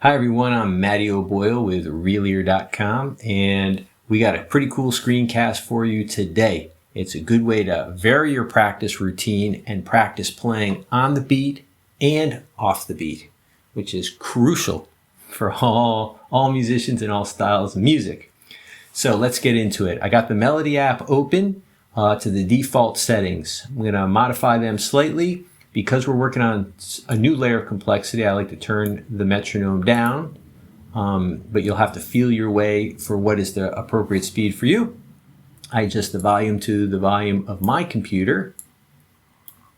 Hi everyone, I'm Matty O'Boyle with Reelier.com, and we got a pretty cool screencast for you today. It's a good way to vary your practice routine and practice playing on the beat and off the beat, which is crucial for all musicians and all styles of music. So let's get into it. I got the Melody app open to the default settings. I'm going to modify them slightly. Because we're working on a new layer of complexity, I like to turn the metronome down, but you'll have to feel your way for what is the appropriate speed for you. I adjust the volume to the volume of my computer.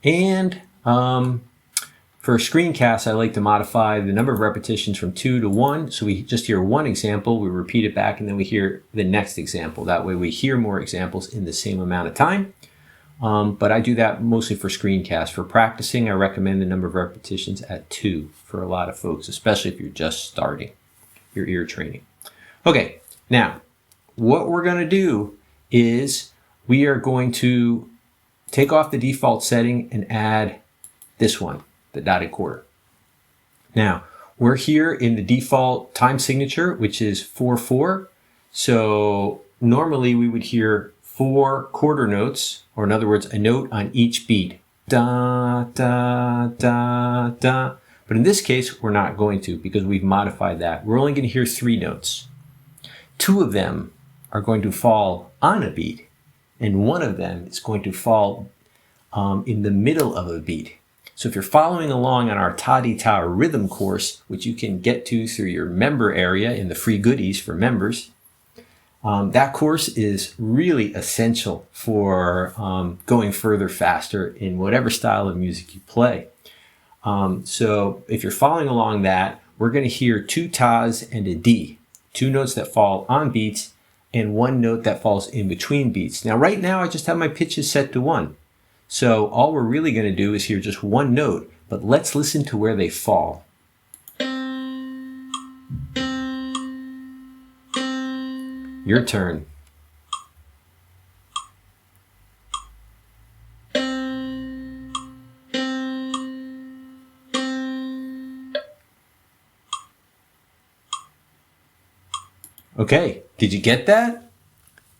And for a screencast, I like to modify the number of repetitions from 2 to 1. So we just hear one example, we repeat it back, and then we hear the next example. That way we hear more examples in the same amount of time. But I do that mostly for screencasts. For practicing, I recommend the number of repetitions at 2 for a lot of folks, especially if you're just starting your ear training. Okay, now what we're going to do is we are going to take off the default setting and add this one, the dotted quarter. Now, we're here in the default time signature, which is 4/4. So normally we would hear 4 quarter notes, or in other words, a note on each beat. Da, da, da, da. But in this case, we're not going to because we've modified that. We're only going to hear 3 notes. 2 of them are going to fall on a beat, and 1 of them is going to fall in the middle of a beat. So if you're following along on our Ta-Dee-Ta rhythm course, which you can get to through your member area in the free goodies for members, that course is really essential for going further faster in whatever style of music you play. So if you're following along that, we're going to hear 2 tas and a D, 2 notes that fall on beats and 1 note that falls in between beats. Now right now I just have my pitches set to 1. So all we're really going to do is hear just 1 note, but let's listen to where they fall. Your turn. Okay, did you get that?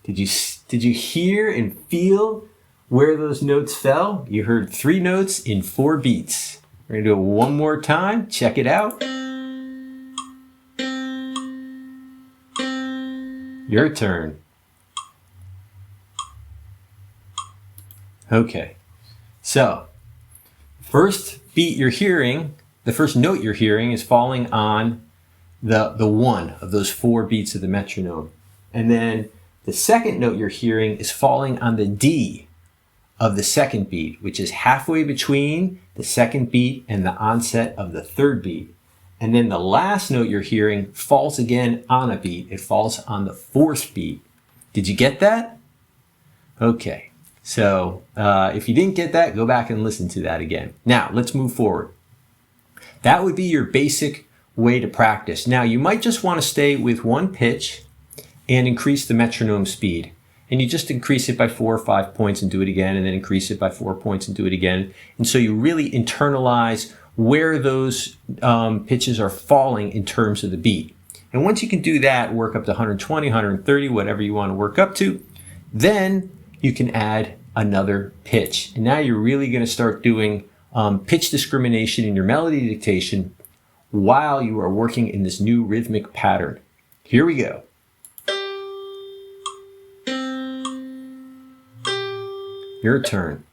Did you hear and feel where those notes fell? You heard 3 notes in 4 beats. We're gonna do it one more time. Check it out. Your turn. Okay, so first beat you're hearing, the first note you're hearing is falling on the 1 of those 4 beats of the metronome. And then the second note you're hearing is falling on the D of the second beat, which is halfway between the second beat and the onset of the third beat. And then the last note you're hearing falls again on a beat. It falls on the 4th beat. Did you get that? Okay. So if you didn't get that, go back and listen to that again. Now, let's move forward. That would be your basic way to practice. Now, you might just want to stay with 1 pitch and increase the metronome speed. And you just increase it by 4 or 5 points and do it again, and then increase it by 4 points and do it again. And so you really internalize where those pitches are falling in terms of the beat. And once you can do that, work up to 120, 130, whatever you want to work up to, then you can add another pitch. And now you're really going to start doing pitch discrimination in your melody dictation while you are working in this new rhythmic pattern. Here we go. Your turn.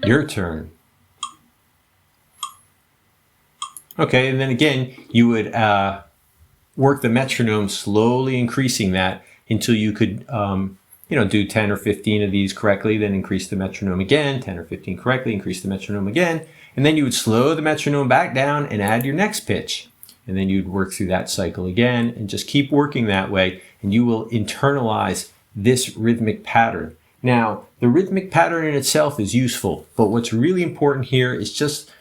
Your turn. Okay, and then again, you would work the metronome, slowly increasing that until you could, do 10 or 15 of these correctly, then increase the metronome again, 10 or 15 correctly, increase the metronome again, and then you would slow the metronome back down and add your next pitch. And then you'd work through that cycle again and just keep working that way, and you will internalize this rhythmic pattern. Now, the rhythmic pattern in itself is useful, but what's really important here is just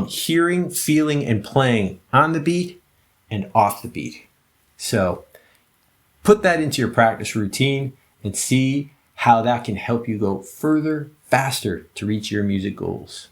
hearing, feeling, and playing on the beat and off the beat. So put that into your practice routine and see how that can help you go further, faster to reach your music goals.